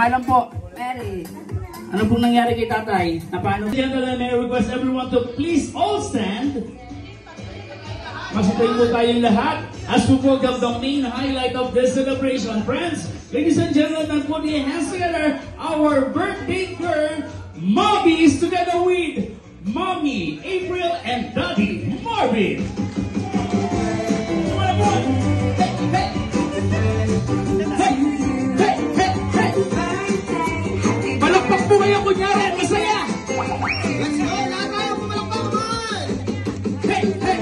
Pangalan po? Mary. Ano pong nangyari kay tatay? Na paano? Gentlemen, may request everyone to please all stand. Magsitayin po tayong lahat as we welcome the main highlight of this celebration. Friends, ladies and gentlemen, put your hands together. Our birthday girl, Mobbies, together with Mommy, April, and Daddy, Marvin. Palakpak po kayo, kunyari, masaya! Let's go! Lahat tayo pumalakpak naman! Hey! Hey!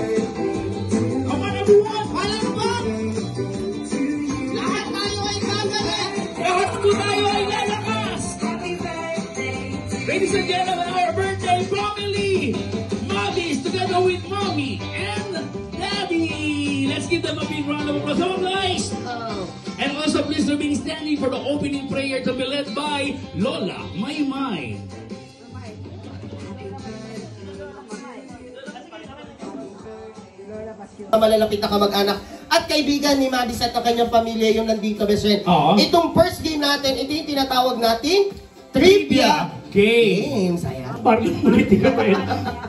Come on everyone! Palakpak! Lahat tayo ay gagalit! Lahat po tayo ay lalakas! Ladies and gentlemen, our birthday family! Mobbies together with Mommy and Daddy! Let's give them a big round of applause. Come on, guys! And also please remain standing for the opening prayer to be led by Lola Maymay. Malalapit na kamag-anak at kaibigan ni Mabis at ang kanyang pamilya yung nandito, best friend. Itong first game natin, ito yung tinatawag nating Trivia Games. Ayan. Parang ulitin ka pa eh.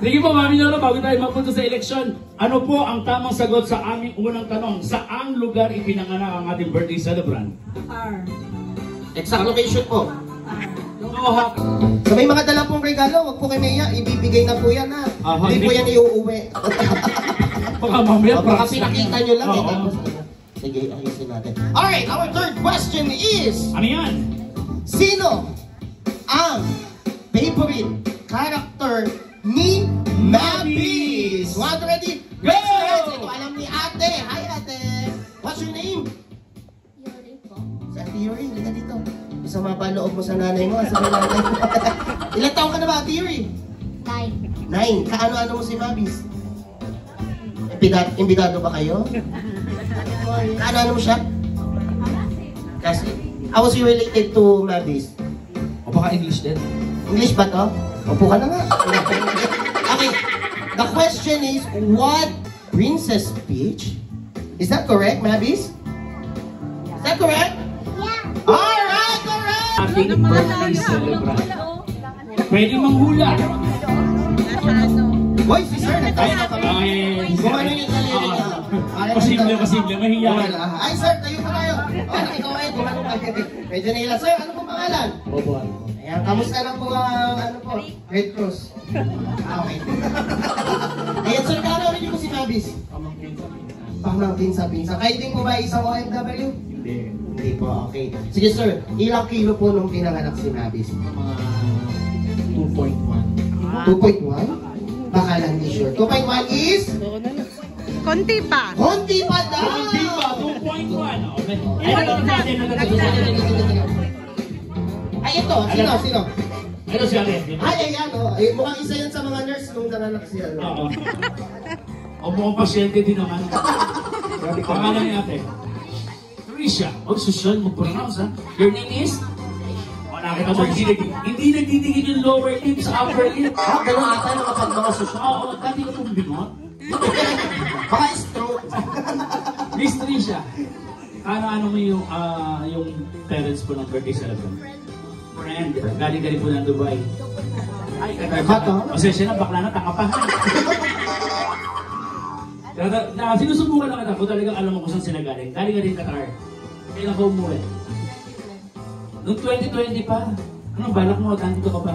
Sige po, Mami Lola, bago tayo mapunta sa eleksyon, ano po ang tamang sagot sa aming unang tanong? Saang lugar ipinanganak ang ating birthday celebrant? Exact location po. So may mga dala pong regalo, wag po kayo naiya, ibibigay na po yan ha. Hindi po yan iuuwi. Baka mamaya baka pinakita nyo lang eh. Sige, ayusin natin. Alright, our third question is... Ano yan? Sino ang favorite character ni Mabis? One, ready? Go! Ito alam ni ate. Hi ate. What's your name? Yuri po. Si Ate Yuri, halika dito. Isa mapaloob mo sa nanay mo, sa nanay mo. Ilang taong ka na ba, Ate Yuri? 9. 9. Kaano-ano mo si Mabis? Imbitado ba kayo? Kaano-ano mo siya? Kasi, how was you related to Mabis? O baka English din. English ba to? Upo ka na nga. Okay, the question is, what Princess Peach? Is that correct, Mabis? Is that correct? Yeah. Alright, correct! Ating birthday celebrant. Pwede manghula. Boy, si Sir, nagtayo na kami. Kung ano yung talili niya. Posible, mahihayin. Ay, Sir, tayo pa tayo. Ikaw ay, gumano ka. Medyo nila. Sir, ano po pangalan? Bobo. Ayan, kamusta na po ang, Red Cross? Okay. Ayan, Sir, kaano rin niyo po si Mabis? Pamangkin sa pinsa. Kayo din po ba isang OFW? Hindi. Hindi po, okay. Sige, Sir, ilang kilo po nung pinanganak si Mabis? Mga 2.1. 2.1? Baka lang di sure. 2.1 is? Konti pa. Konti pa daw! Konti pa, 2.1. Okay. Ay, ito. Sino? Ano siya rin? Ay, ayan, oh. Ay, mukhang isa yan sa mga nurse nung nanganak siya. Oo. O mukhang pasyente din naman. Pangalan niya ate? Trisha. Oh, social mag-pronounce ha. Your name is? Nakita mo, hindi nagtitigil yung lower lip sa upper lip. Ganun ata na kapag mga social. Oo, dati ka pong binot. Baka stroke. Miss Trisha, ano mo yung parents po ng birthday celebrant? Friend. Galing po ng Dubai. Ay, Bato? Pasensya na, bakla na, takapahan. Sinusubukan lang kita kung talagang alam mo kung saan sila galing. Galing ka din Qatar. Kailan ka umuwi? Noong 2020 pa. Anong balak mo? Dito ka pa.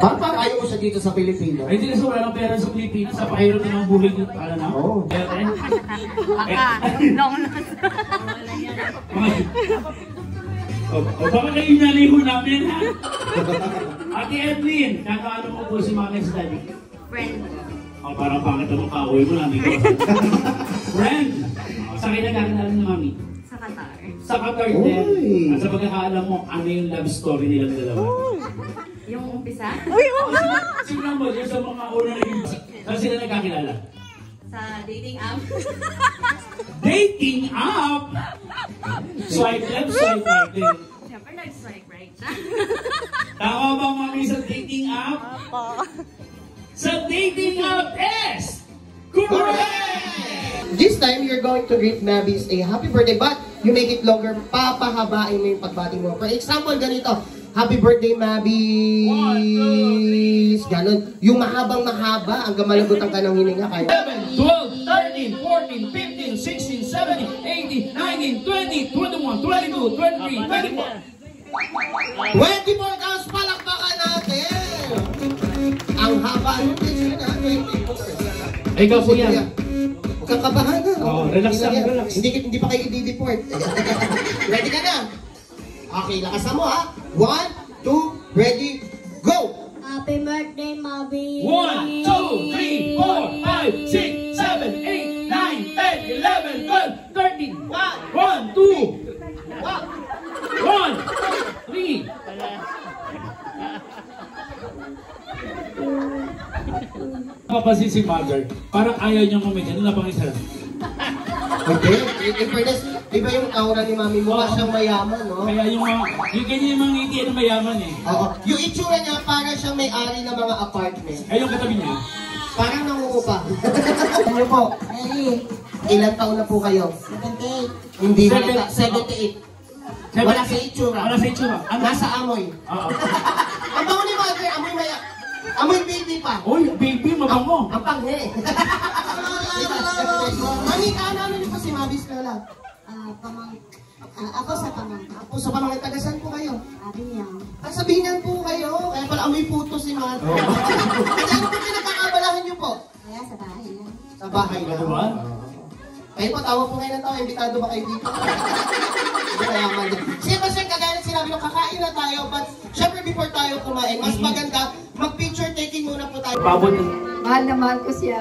Parang ayaw mo siya dito sa Pilipinas. Ay, hindi kasi wala ng pera sa Pilipinas. Sa pahirap din ang buhay nyo. Alam na? Oo. O baka kayo naliho namin, ha? Ate Evelyn, ano mo po si Mami sa Daddy? Friend. O, parang pangit ang kaaway mo namin. Friend! Saan kayo nagkakaroon ni Mami? Sa Qatar. Sa Qatar din. At sa pagkakaalam mo, ano yung love story nilang dalawa? Yung umpisa? Uy, oo nga! Simulan mo, yung sa mga una naging... Saan sila nagkakilala? Sa dating app. Dating app! Swipe left, swipe right din. Siyempre nag-swipe right siya. Tama ba Mami sa dating app? Opo. Sa dating app is correct! this time, you're going to greet Mabis a happy birthday, but you make it longer, papahabain mo yung pagbati mo. For example, ganito, happy birthday, Mabis! Ganon. Yung mahabang mahaba, hanggang malagutan ka ng hininga. 11, 12, 13, 14, 15, 16, 17, 18, 19, 20, 21, 22, 23, 24. 24 counts, palakpakan natin! Ang haba ng picture na, 24. Ay, ikaw po yan. Huwag kang kabahan na. Oo, relax lang, relax. Hindi pa kayo i-deport. Ready ka na? Okay, lakasan mo ha. 1, 2, ready, go! Happy birthday, Mommy! 1, 2, 3, 4, 5, 6, 7, 8, 9, 10, 11, 12, 13, 1, 2, 1, 3. Napapansin si Mother, parang ayaw niyang umigyan. Ano na pang isa? Okay, in fairness, iba yung aura ni Mami mo, siyang mayaman, no? Kaya yung ganyan yung mga ngiti na mayaman eh. Oo. Yung itsura niya, parang siyang may-ari ng mga apartment. Ay, yung katabi niya. Parang nangungupa. Ano po? Ilan taon na po kayo? 78. Hindi, 78. Wala sa itsura. Wala sa itsura. Ano? Nasa amoy. Oo. Ang bango ni Mother, amoy maya. Amoy baby pa. Uy, baby, mabango. Ang panghe. Mami, kaano niyo po si Mabis Lola? Ako sa pamangkin. Ako sa pamangkin, tagasan po kayo. Abiyang. Sabihan po kayo. Kaya pala amoy puto si Mother. Kaya ano po pinagkakabalahan niyo po? Kaya sa bahay lang. Sa bahay na. Diba? Kayo po, tawa po kayo ng tawa. Imbitado ba kayo dito? Mayaman din. Siyempre, sir, kagaya na sinabi nung kakain na tayo, but syempre before tayo kumain, mas maganda, mag-picture taking muna po tayo. Pabot. Mahal na mahal ko siya.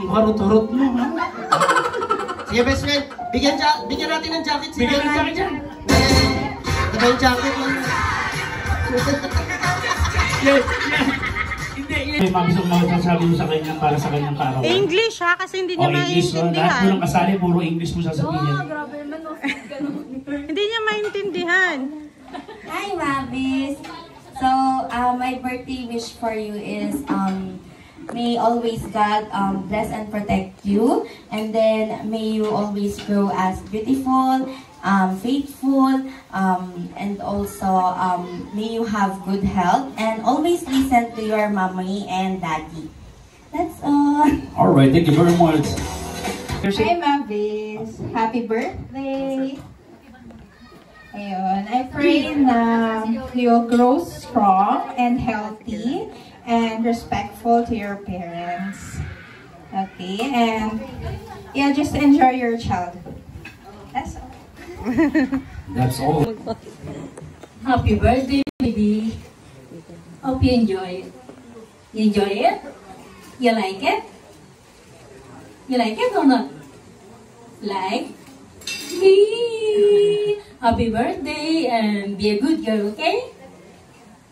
Ang harot-harot mo, ha? Sige, best friend, bigyan natin ng jacket si Bigyan Nanay. na sa akin dyan. Diba yung jacket mo? Yes, yes. Hindi, yes. May mga gusto sasabi mo sa kanya para sa kanyang kaarawan. English ha, kasi hindi niya English, no? Lahat mo maintindihan. lang kasali, puro English mo sasabihin. Grabe naman, no? Ganun. Hindi niya maintindihan. Hi, Mabis. So, my birthday wish for you is may always God bless and protect you, and then may you always grow as beautiful, faithful, and also may you have good health, and always listen to your mommy and daddy. That's all. All right, thank you very much. Hi, Mavis. Happy birthday. Ayun, I pray na you'll grow strong and healthy and respectful to your parents. Okay, and yeah, just enjoy your childhood. That's all. That's all. Happy birthday, baby. Hope you enjoy it. You enjoy it? You like it? You like it or not? Like? Yee! Happy birthday and be a good girl, okay?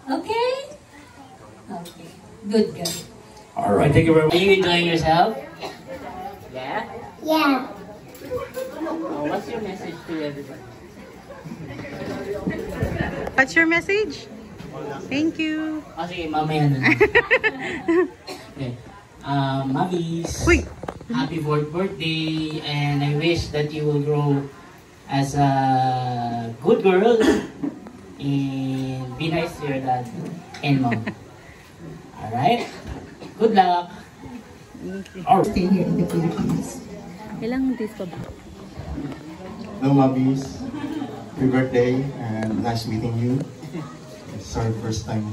Okay? Okay. Good girl. All right, thank you very much. Are you enjoying yourself? Yeah? Yeah. Oh, what's your message to everybody? What's your message? Thank you. Oh, sige, mamaya na. Okay. Mabis, Uy! happy 4th birthday, and I wish that you will grow as a good girl and be nice to your dad and mom. Alright? Good luck! All right. Stay here in the Philippines. Ilang days pa ba? Hello, Mabis. Happy birthday and nice meeting you. It's our first time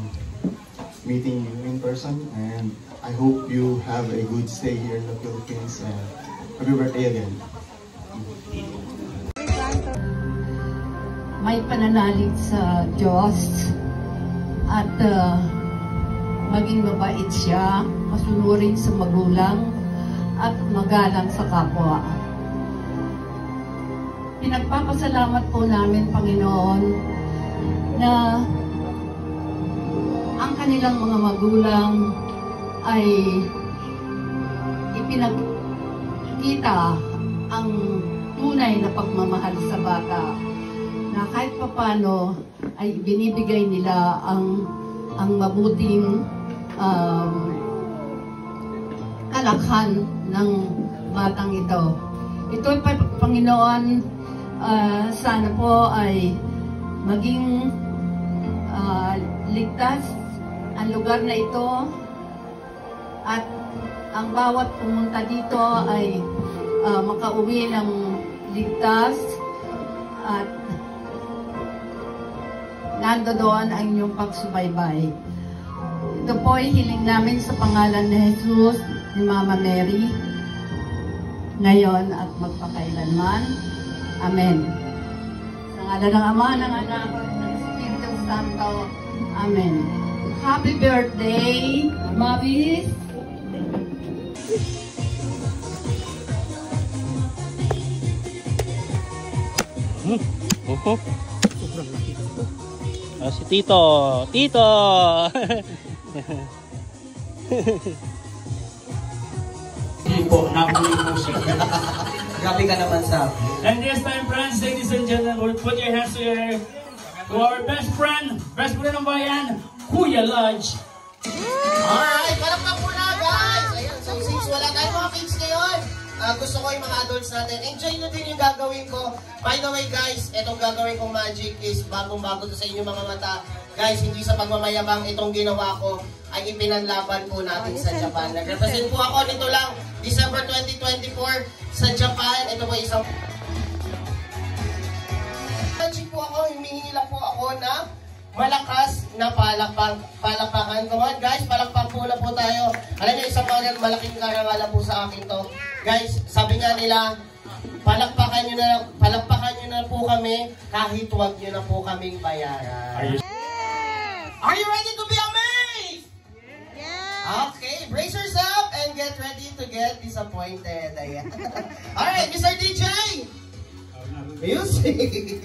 meeting you in person, and I hope you have a good stay here in the Philippines. And happy birthday again. May pananalig sa Diyos at maging mabait siya, masunurin sa magulang at magalang sa kapwa. Pinagpapasalamat po namin, Panginoon, na ang kanilang mga magulang ay ipinagkita ang tunay na pagmamahal sa bata, na kahit papano ay binibigay nila ang mabuting kalakhan ng batang ito. Ito, Panginoon, sana po ay maging ligtas ang lugar na ito at ang bawat pumunta dito ay makauwi ng ligtas at nandoon ang inyong pagsubaybay. Ito po ay hiling namin sa pangalan ni Jesus, ni Mama Mary, ngayon at magpakailanman. Amen. Sa ngalan ng Ama, ng Anak, ng Espiritu Santo. Amen. Happy birthday, Mabis! Sobrang laki ito. Si Tito! Tito! Hindi po, nahuli po siya. Grabe ka naman sa... And this time, friends, ladies and gentlemen, put your hands together to our best friend ng bayan, Kuya Lodge. Alright, palakpak muna guys! Ayan, so since wala tayong mga kids ngayon, gusto ko yung mga adults natin, enjoy nyo din yung gagawin ko. By the way guys, itong gagawin kong magic is bagong-bago to sa inyong mga mata. Guys, hindi sa pagmamayabang itong ginawa ko ay ipinanlaban po natin sa Japan. Nag-represent po ako nito lang, December 2024 sa Japan. Ito po isang... Magic po ako, humihingi lang po ako na malakas na palakpakan. Come on guys, palakpak muna po tayo. Alam niyo, isang malaking karangalan po sa akin to. Guys, sabi nga nila, palakpakan nyo na po kami kahit huwag nyo na po kaming bayaran. Are you ready to be amazed? Yeah. Okay, brace yourself and get ready to get disappointed. Ayan. Alright, Mr. DJ! Music!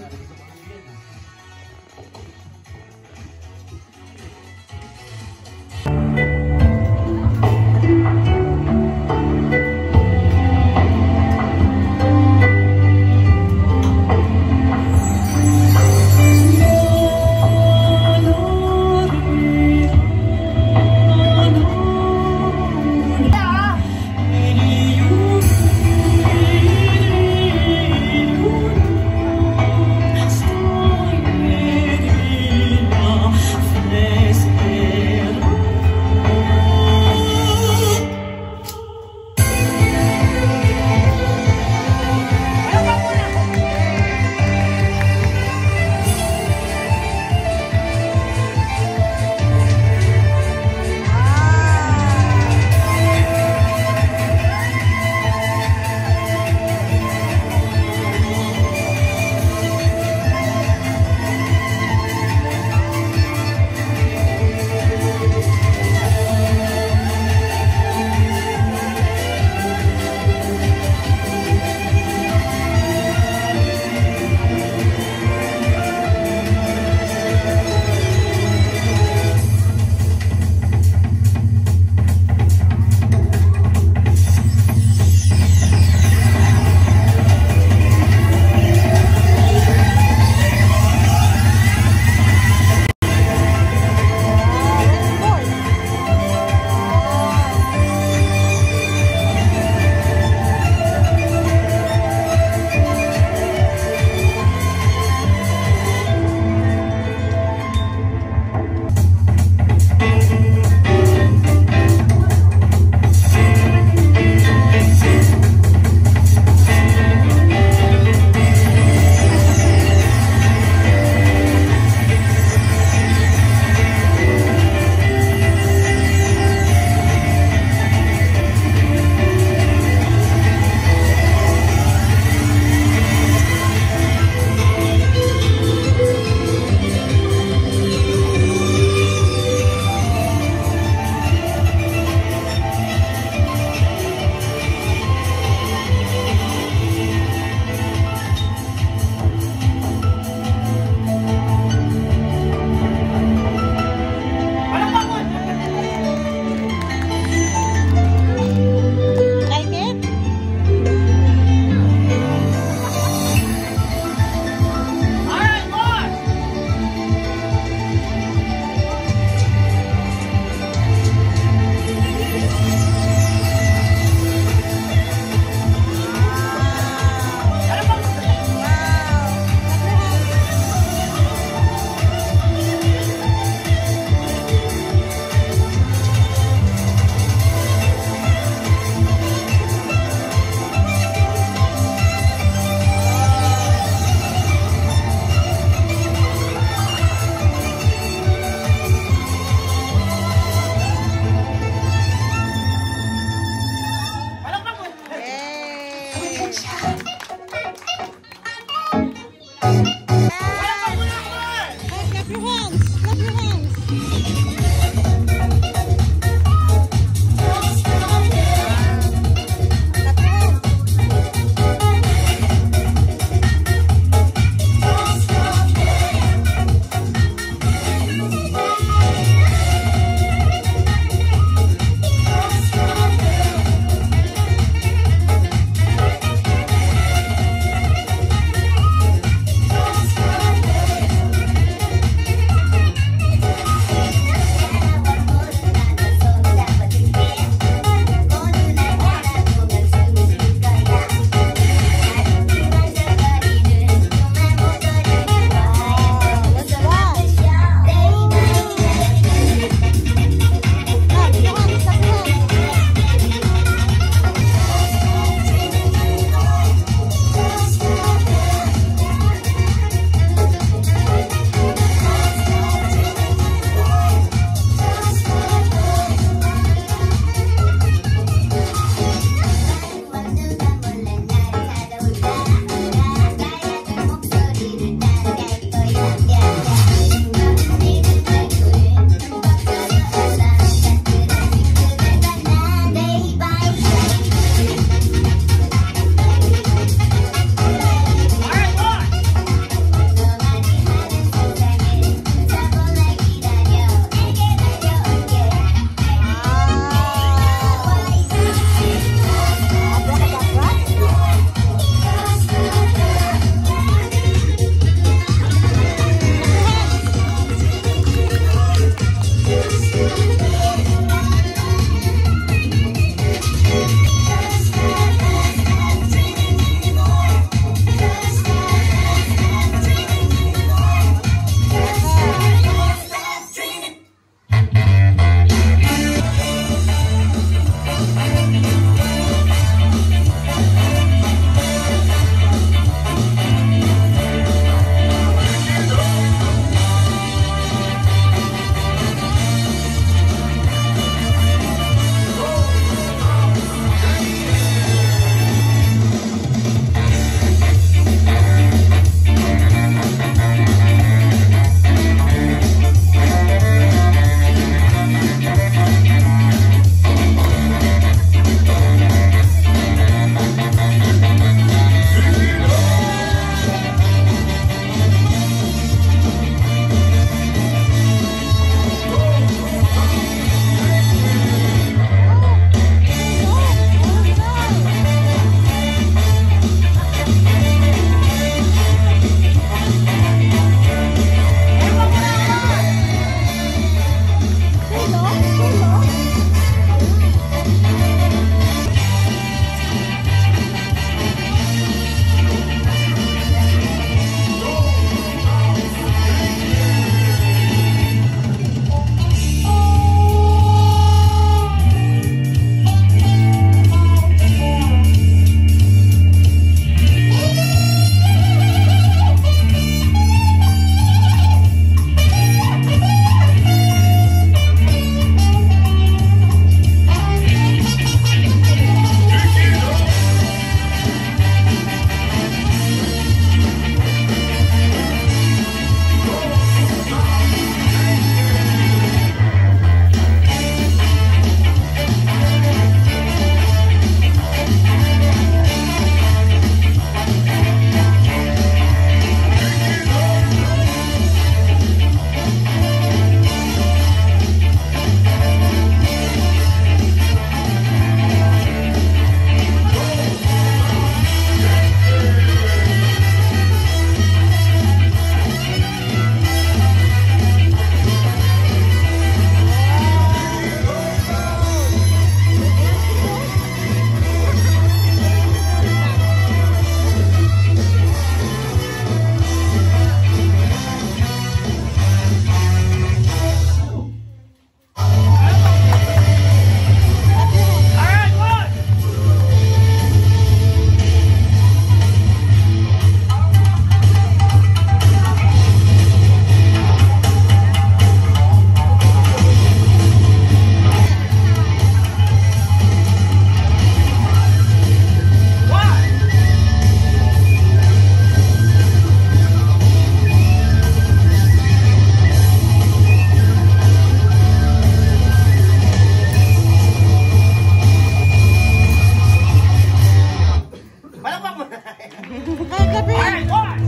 Alright, watch!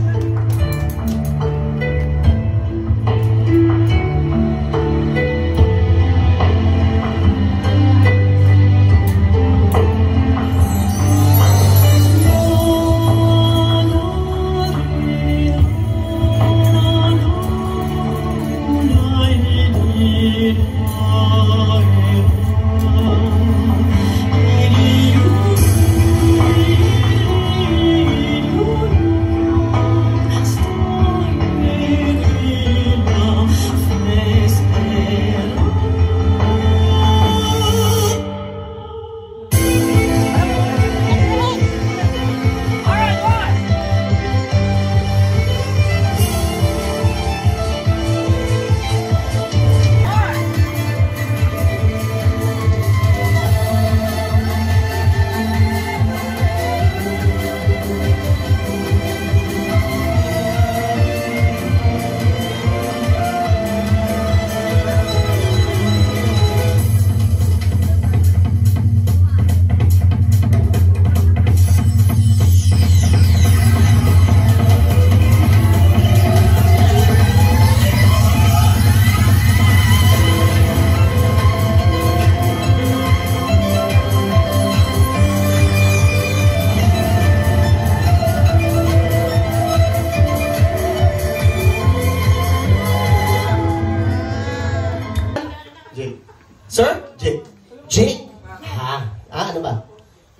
Sir? Jake. Jake? Ha? Ano ba?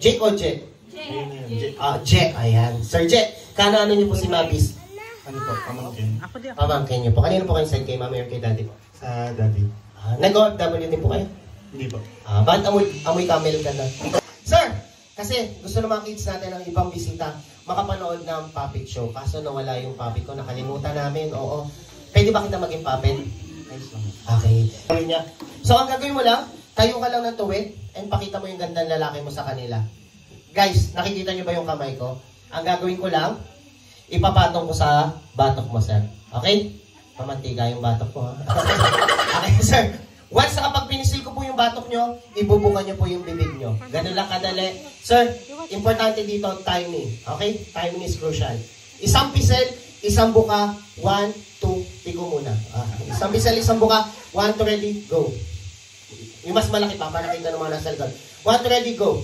Jake o Jake? Jake. Jake. Ayan. Sir Jake, kanano niyo po si Mabis? Ano po? Pamangkin. Pamangkin niyo po. Kanino po kayo side? Kay mama or kay daddy po? Sa daddy. Nag-OFW din po kayo? Hindi po. Bakit amoy camel ka na? Sir, kasi gusto ng mga kids natin ng ibang bisita makapanood ng puppet show. Kaso nawala yung puppet ko. Nakalimutan namin. Oo. Pwede ba kita maging puppet? Okay. So, ang gagawin mo lang, tayo ka lang ng tuwid and pakita mo yung gandang lalaki mo sa kanila. Guys, nakikita niyo ba yung kamay ko? Ang gagawin ko lang, ipapatong ko sa batok mo, sir. Okay? Pamantiga yung batok ko, ha? Okay, sir. Once nakapag pinisil ko po yung batok nyo, ibubukan nyo po yung bibig nyo. Ganun lang kadali. Sir, importante dito, timing. Okay? Timing is crucial. Isang pisil, isang buka, 1, 2, tigo muna. Isang pisel, isang buka, 1, 2, ready, go. Yung mas malaki pa, para nakita ng mga nasa likod. 1, 2, ready, go.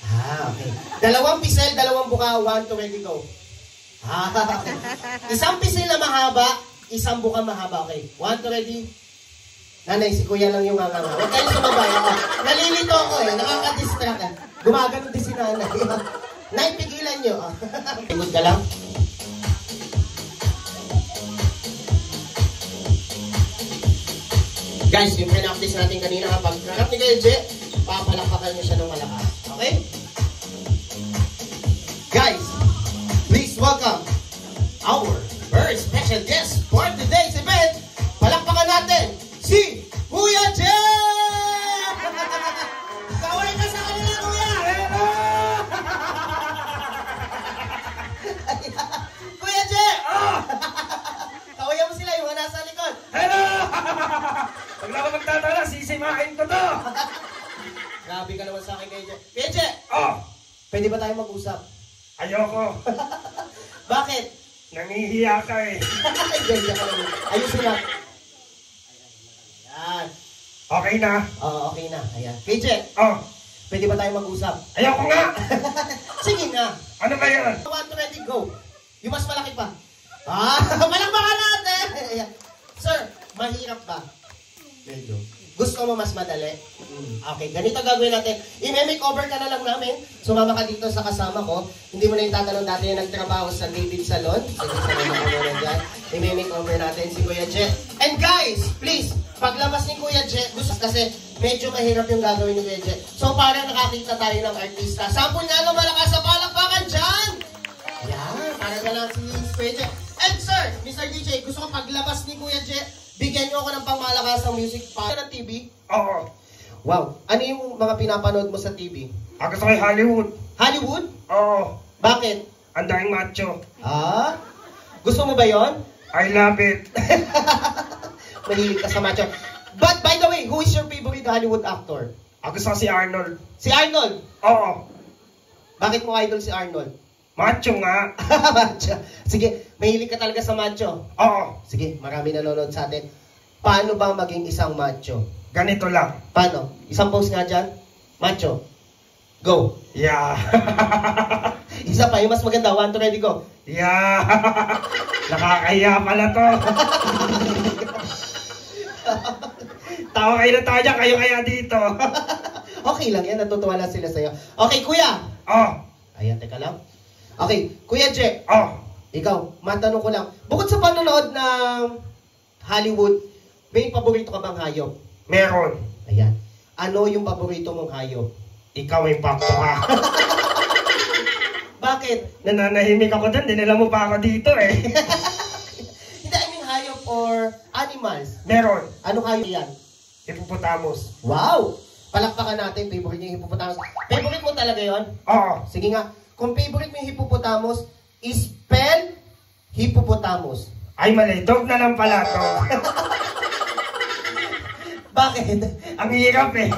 Okay. Dalawang pisel, dalawang buka, 1, 2, ready, go. Okay. Isang pisel na mahaba, isang buka mahaba, okay. 1, 2, ready. Nanay, si kuya lang yung nganganga. Huwag kayong sumabay ako. Nalilito ako eh, nakaka-distract. Gumagano din si nanay. Nay, pigilan nyo. Pagod ka lang. Guys, yung pre-practice natin kanina, pag harap ni Kuya Jay, papalakpakan nyo siya ng malakas. Okay? Guys, please welcome our very special guest for today's event. Palakpakan natin si Kuya Jay! Kaway ka sa kanila, Kuya! Kuya Jay! Kawayan mo sila, yung nasa likod. Hello! Pag na ako magtatala, sisimahin ko to! Grabe ka naman sa akin, Kuya Jay. Kuya Jay! Pwede ba tayo mag-usap? Ayoko. Bakit? Nangihiya ka eh. Ganyan ka naman. Ayusin na. Ayan. Okay na? Oo, okay na. Ayan. Kuya Jay! Pwede ba tayo mag-usap? Ayoko nga! Sige nga. Ano ba yan? 1, 2, ready, go. Yung mas malaki pa. Malakpakan natin! Ayan. Sir, mahirap ba? Medyo. Gusto mo mas madali? Okay, ganito gagawin natin. I-makeover ka na lang namin. Sumama ka dito sa kasama ko. Hindi mo na yung tatanong dati yung nagtrabaho sa David Salon. Sige, sumama ka muna dyan. I-makeover natin si Kuya Jay. And guys, please, paglabas ni Kuya Jay, gusto kasi medyo mahirap yung gagawin ni Kuya Jay. So, parang nakakita tayo ng artista. Sample nga ng malakas sa palakpakan dyan! Yan, parang na lang si Kuya Jay. And sir, Mr. DJ, gusto ko paglabas ni Kuya Jay, bigyan niyo ako ng pangmalakas ng music para ng TV? Oo. Wow. Ano yung mga pinapanood mo sa TV? Gusto ko Hollywood. Hollywood? Oo. Bakit? Ang daming macho. Gusto mo ba yon? I love it. Mahilig ka sa macho. But by the way, who is your favorite Hollywood actor? Gusto ko si Arnold. Si Arnold? Oo. Bakit mo idol si Arnold? Macho nga. Macho. Sige, mahilig ka talaga sa macho. Oo. Sige, marami nanonood sa atin. Paano ba maging isang macho? Ganito lang. Paano? Isang pose nga dyan. Macho. Go. Yeah. Isa pa, yung mas maganda. 1, 2, ready, go. Yeah. Nakakaya pala to. Tawa kayo na tayo dyan, kayo kaya dito. Okay lang yan, natutuwa lang sila sa'yo. Okay, kuya. Oh. Ayan, teka lang. Okay, Kuya Jack. Oh. Ikaw, matanong ko lang. Bukod sa panonood ng Hollywood, may paborito ka bang hayop? Meron. Ayan. Ano yung paborito mong hayop? Ikaw ay pakto ka. Bakit? Nananahimik ako doon, dinala mo pa ako dito eh. Hindi, I mean hayop or animals. Meron. Anong hayop yan? Hippopotamus. Wow! Palakpakan natin, favorite niya yung hippopotamus. Favorite mo talaga yon? Oo. Sige nga, kung favorite mo yung hippopotamus, spell hippopotamus. Ay mali, dog na lang pala to. Bakit? Ang hirap eh.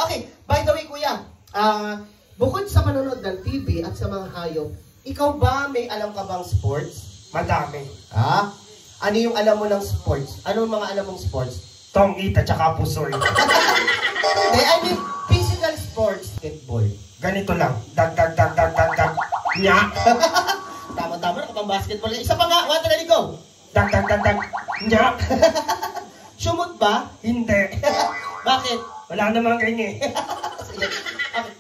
Okay, by the way kuya, bukod sa panonood ng TV at sa mga hayop, ikaw ba may alam ka bang sports? Madami. Ano yung alam mo ng sports? Anong mga alam mong sports? Tongit at saka pusoy. I mean, physical sports. Basketball. Ganito lang. Dag. Nya. Tama-tama na kapang basketball. Isa pa nga, 1, ready, go. Dag. Nya. Sumot ba? Hindi. Bakit? Wala namang ganyan eh. Sige. Okay.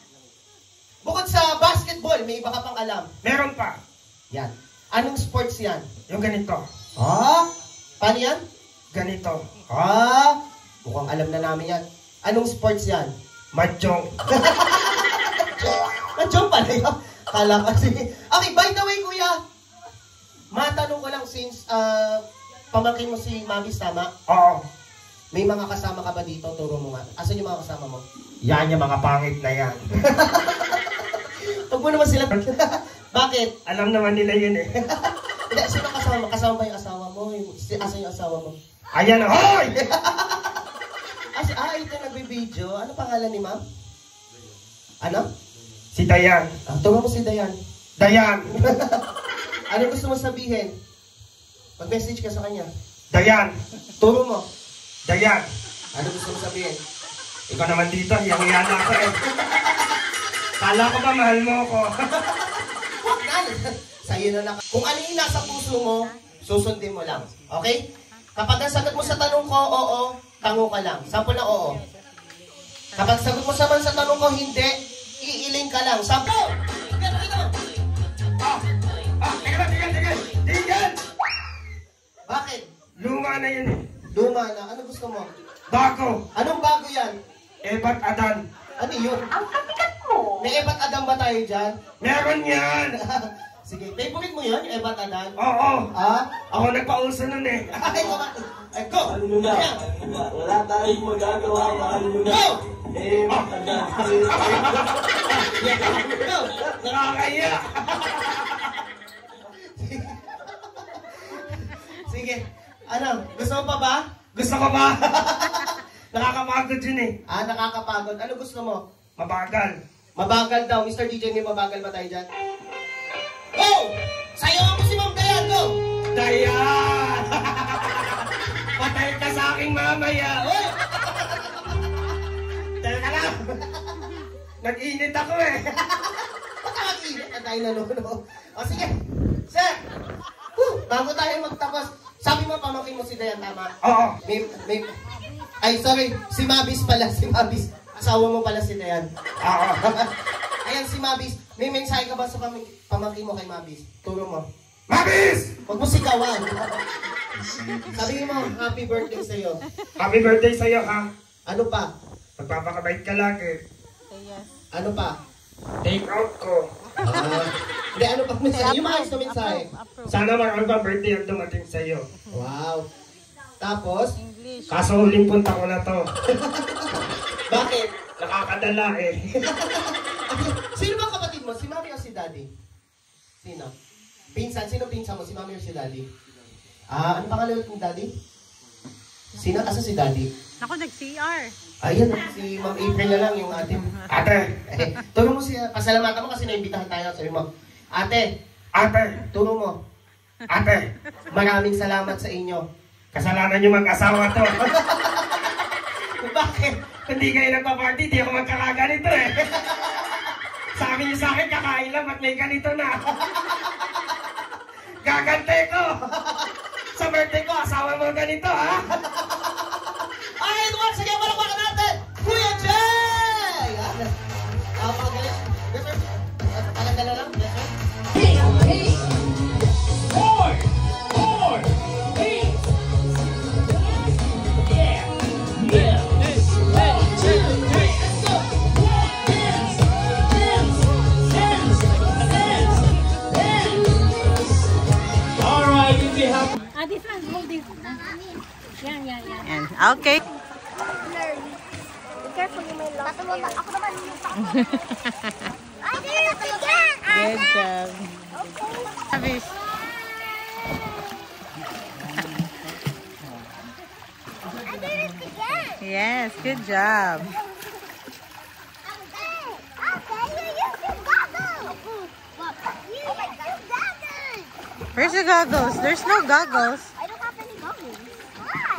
Bukod sa basketball, may iba ka pang alam. Meron pa. Yan. Anong sports yan? Yung ganito. Paano yan? Ganito. Mukhang alam na namin yan. Anong sports yan? Mahjong. Mahjong pala yun. Kala kasi. Okay, by the way, kuya. Matanong ko lang since pamangkin mo si Mami, tama? Oo. May mga kasama ka ba dito? Turo mo nga. Asan yung mga kasama mo? Yan yung mga pangit na yan. Huwag mo naman sila. Bakit? Alam naman nila yun eh. Hindi, sino kasama mo? Kasama ba yung asawa mo? Asan yung asawa mo? Ayan, hoy! Ito nagbe-video. Ano pangalan ni ma'am? Ano? Si Dayan. Turo mo si Dayan. Dayan. Ano gusto mo sabihin? Mag-message ka sa kanya. Dayan. Turo mo. Dayan. Ano gusto mo sabihin? Ikaw naman dito, yang ako eh. Kala ko ba mahal mo ako? Huwag na. Sa'yo na lang. Kung ano yung nasa puso mo, susundin mo lang. Okay? Kapag nasagot mo sa tanong ko, oo, tango ka lang. Sample na oo. Kapag sagot mo sa tanong ko, hindi, iiling ka lang. Sample! Tingnan! Bakit? Luma na yun eh. Luma na. Ano gusto mo? Bago. Anong bago yan? Ebat Adan. Ano yun? Ang kapikat mo. May Ebat Adan ba tayo dyan? Meron yan. Sige, favorite mo yun, yung Ebat Adan? Oo. Ako nagpauso nun eh. Go! Ano na? Wala tayong magagawa. Ano na? Go! Ebat Adan. Go! Nakakaya. Sige. Ano? Gusto mo pa ba? Gusto ko ba? Nakakapagod yun eh. Nakakapagod. Ano gusto mo? Mabagal. Mabagal daw. Mr. DJ, may mabagal ba tayo dyan? Go! Sayawan mo si Ma'am Dayan. Go! Dayan! Patay ka sa aking mamaya. Uy! Teka lang. Nag-init ako eh. Ba't nag-init na tayo nanonood? O sige. Sir! Bago tayo magtapos, sabi mo pamangkin mo si Dayan, tama? Oo. Ay, sorry. Si Mabis pala. Si Mabis. Asawa mo pala si Dayan. Oo. Ayan si Mabis. May mensahe ka ba sa pamangkin mo kay Mabis? Turo mo. Mabis! Huwag mo sigawan. Sabihin mo, happy birthday sa'yo. Happy birthday sa'yo ha. Ano pa? Magpapakabait ka lagi. Ano pa? Take out ko. Hindi, ano pa mensahe? Yung maayos na mensahe. Sana marami pa birthday ang dumating sa'yo. Wow. Tapos? Kaso huling punta ko na to. Bakit? Nakakadala eh. Sino ba kapatid mo? Si Mami o si Daddy? Sino? Pinsan? Sino pinsan mo? Si Mami o si Daddy? Ano pangalan ulit ng Daddy? Sino? Asa si Daddy? Ako nag-CR. Ayun, si Ma'am April na lang yung ating ate. Tulong mo siya. Pasalamatan mo kasi naimbitahan tayo. Sabi mo, Ate, turo mo. Ate, Maraming salamat sa inyo. kasalanan nyo mag-asawa to. Bakit? Hindi kayo nagpa-party, di ako magkakaganito eh. Sabi niyo sa akin, kakain lang, ba't may ganito na? Gagante ko! Sa birthday ko, asawa mo ganito, ha? Ay, once again, palakpakan natin! Kuya Jay! Pagaling. Yes, sir. Palandala lang. Yes, sir. More! Hey! Yeah! Yeah! Alright, if you have... This one, hold this. Yan. And, okay. Be careful, you may lost it. Ako naman yung I did it again! Good job. Abis. I did it again! Yes, good job. Okay, you use your goggles! You use goggles! Where's the goggles? There's no goggles. I don't have any goggles. Why?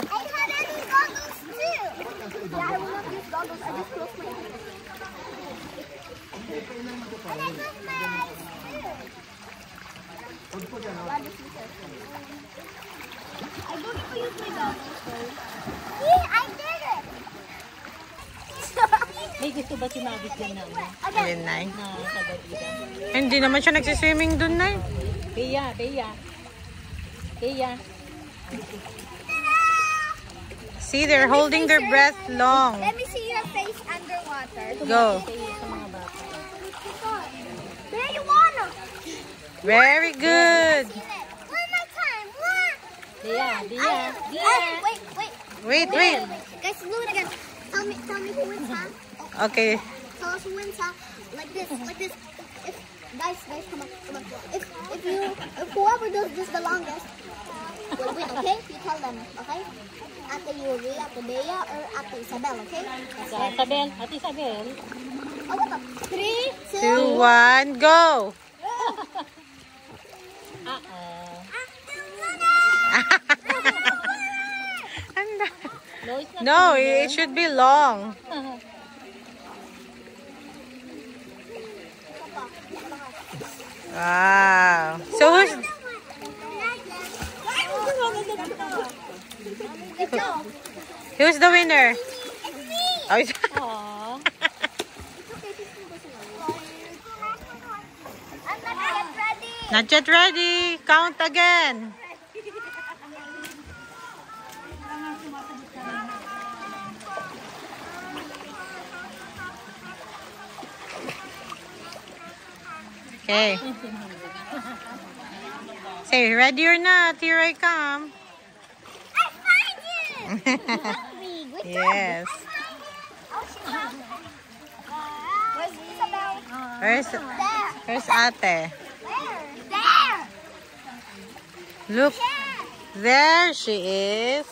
I have any goggles too! Yeah, I will not use goggles. I just close my eyes. And I close my eyes too. I don't need to use my goggles though. See, I did it! May gusto ba si Mabis din namin? Alin, Nay? Na kagabigan. Hindi naman siya nagsiswimming dun, Nay. Bea. See, they're holding their breath long. Let me see your face underwater. Go. There you wanna. Very good. One more time. One. Bea. Wait. Wait. Guys, do it again. Tell me who wins, huh? Okay. Tell us who wins, huh? Like this. If guys, come on. If whoever does this the longest will win, okay? You tell them, okay? Ate Yuri, Ate Bea, or Ate Isabel, okay? Ate Isabel. Oh, what the? 3, 2, 1, go. No, it should be long. Wow. So who's the winner? Oh, not yet ready. Count again. Okay. Say, ready or not? Here I come. I find you! Yes. Where's Isabel? Where's Ate? Where? There! Look. There she is.